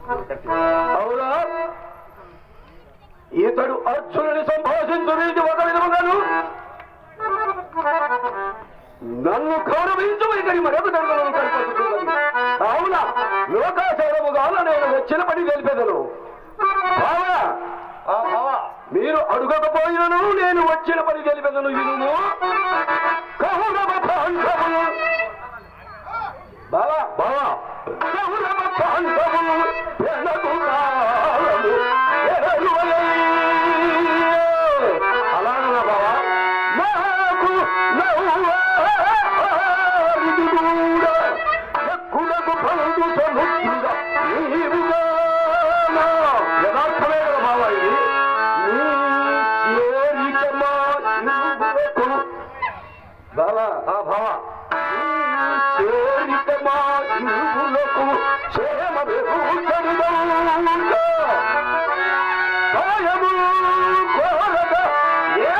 అవునా? ఇతడు అర్జునుని సంభాషించు రీతి ఒక విధముగాను నన్ను గౌరవించు ఇతని మరొక ధర్మను కనిపిస్తున్నది. అవునా? లోకాచారముగా నేను వచ్చిన పని తెలిపెదను. మీరు అడుగకపోయినను నేను వచ్చిన పని తెలిపెదను. ఇరుము కౌరవ పాండవులు బావా బావా కౌరవ పాండవులు అలాగనా బావా? నాకు ఎక్కులకు పలుదు సముద్రుడ యథార్థమే కదా బావా? ఇది బావా బావా చేరికమాకు క్షేమ భయము కోరక ఏ